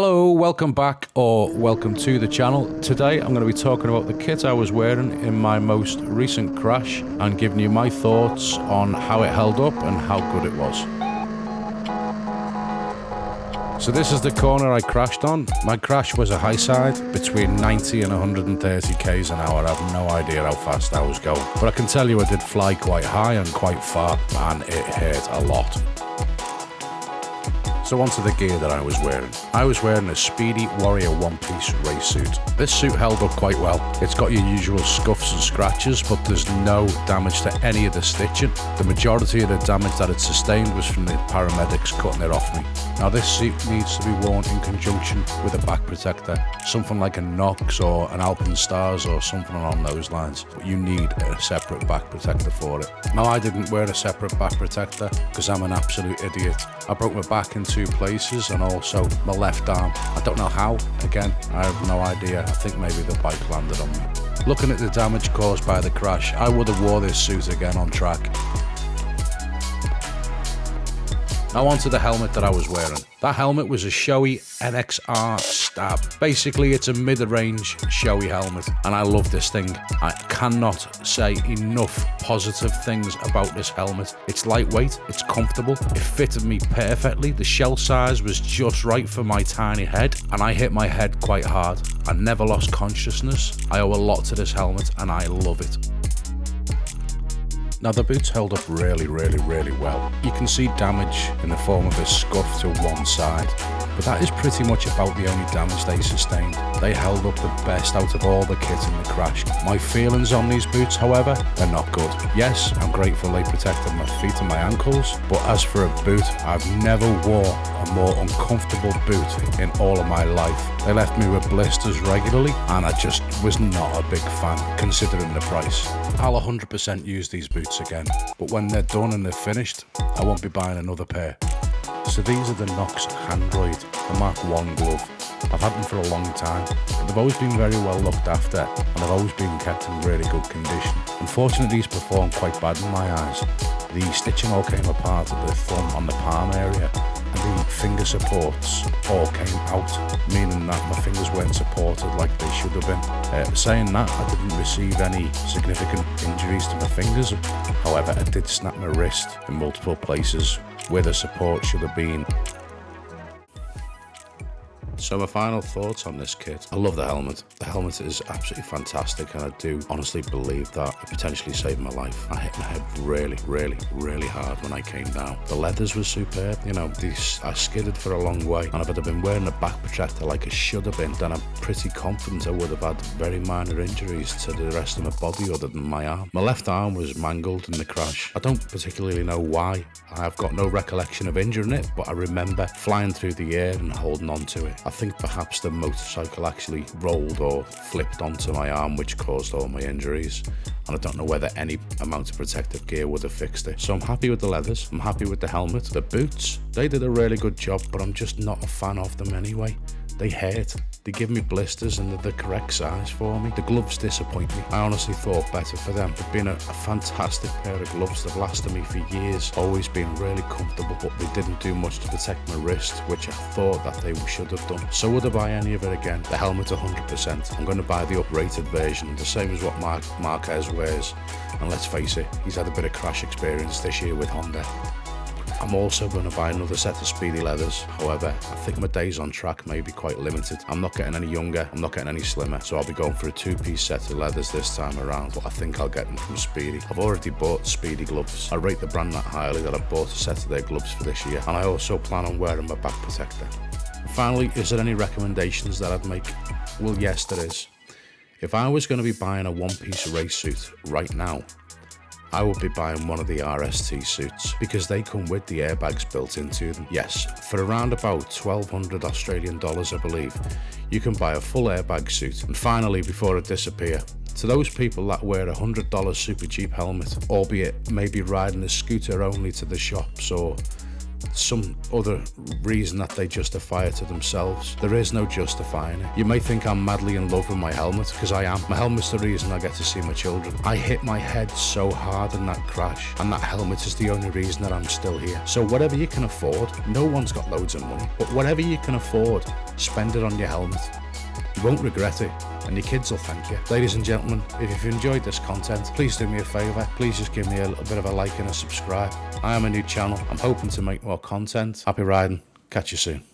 Hello, welcome back or welcome to the channel. Today I'm going to be talking about the kit I was wearing in my most recent crash and giving you my thoughts on how it held up and how good it was. So this is the corner I crashed on. My crash was a high side between 90 and 130 k's an hour. I have no idea how fast I was going, but I can tell you I did fly quite high and quite far, and it hurt a lot. So onto the gear that I was wearing. I was wearing a Spidi Warrior one-piece race suit. This suit held up quite well. It's got your usual scuffs and scratches, but there's no damage to any of the stitching. The majority of the damage that it sustained was from the paramedics cutting it off me. Now this suit needs to be worn in conjunction with a back protector, something like a Knox or an Alpinestars or something along those lines. But you need a separate back protector for it. Now I didn't wear a separate back protector because I'm an absolute idiot. I broke my back in two places and also my left arm. I don't know how. Again, I have no idea. I think maybe the bike landed on me. Looking at the damage caused by the crash, I would have wore this suit again on track. Now onto the helmet that I was wearing. That helmet was a Shoei NXR Stab. Basically, it's a mid-range Shoei helmet, and I love this thing. I cannot say enough positive things about this helmet. It's lightweight, it's comfortable, it fitted me perfectly. The shell size was just right for my tiny head, and I hit my head quite hard. I never lost consciousness. I owe a lot to this helmet, and I love it. Now the boots held up really well. You can see damage in the form of a scuff to one side, but that is pretty much about the only damage they sustained. They held up the best out of all the kit in the crash. My feelings on these boots, however, are not good. Yes, I'm grateful they protected my feet and my ankles, but as for a boot, I've never worn a more uncomfortable boot in all of my life. They left me with blisters regularly, and I just was not a big fan considering the price. I'll 100% use these boots again, but when they're done and they're finished, I won't be buying another pair. So these are the Knox Handroid, the Mark 1 glove. I've had them for a long time, but they've always been very well looked after, and they've always been kept in really good condition. Unfortunately, these performed quite bad in my eyes. The stitching all came apart at the thumb on the palm area, and the finger supports all came out, meaning that my fingers weren't supported like they should have been. Saying that, I didn't receive any significant injuries to my fingers. However, I did snap my wrist in multiple places where the support should have been. So my final thoughts on this kit. I love the helmet. The helmet is absolutely fantastic, and I do honestly believe that it potentially saved my life. I hit my head really hard when I came down. The leathers were superb. You know, I skidded for a long way, and if I'd have been wearing a back protector like I should have been, then I'm pretty confident I would have had very minor injuries to the rest of my body other than my arm. My left arm was mangled in the crash. I don't particularly know why. I've got no recollection of injuring it, but I remember flying through the air and holding on to it. I think perhaps the motorcycle actually rolled or flipped onto my arm, which caused all my injuries, and I don't know whether any amount of protective gear would have fixed it. So I'm happy with the leathers, I'm happy with the helmet. The boots, they did a really good job, but I'm just not a fan of them anyway. They hurt. They give me blisters and they're the correct size for me. The gloves disappoint me. I honestly thought better for them. They've been a fantastic pair of gloves. They've lasted me for years. Always been really comfortable, but they didn't do much to protect my wrist, which I thought that they should have done. So would I buy any of it again? The helmet 100%. I'm going to buy the uprated version, the same as what Marquez wears. And let's face it, he's had a bit of crash experience this year with Honda. I'm also going to buy another set of Spidi leathers. However, I think my days on track may be quite limited. I'm not getting any younger, I'm not getting any slimmer, so I'll be going for a two-piece set of leathers this time around, but I think I'll get them from Spidi. I've already bought Spidi gloves. I rate the brand that highly that I've bought a set of their gloves for this year, and I also plan on wearing my back protector. And finally, is there any recommendations that I'd make? Well, yes, there is. If I was going to be buying a one-piece race suit right now, I would be buying one of the RST suits because they come with the airbags built into them. Yes, for around about 1,200 Australian dollars, I believe, you can buy a full airbag suit. And finally, before I disappear, to those people that wear a $100 super cheap helmet, albeit maybe riding a scooter only to the shops or some other reason that they justify it to themselves, there is no justifying it. You may think I'm madly in love with my helmet, because I am. My helmet's the reason I get to see my children. I hit my head so hard in that crash, and that helmet is the only reason that I'm still here. So whatever you can afford, no one's got loads of money, but whatever you can afford, spend it on your helmet. You won't regret it, and your kids will thank you. Ladies and gentlemen, if you've enjoyed this content, please do me a favour. Please just give me a little bit of a like and a subscribe. I am a new channel. I'm hoping to make more content. Happy riding. Catch you soon.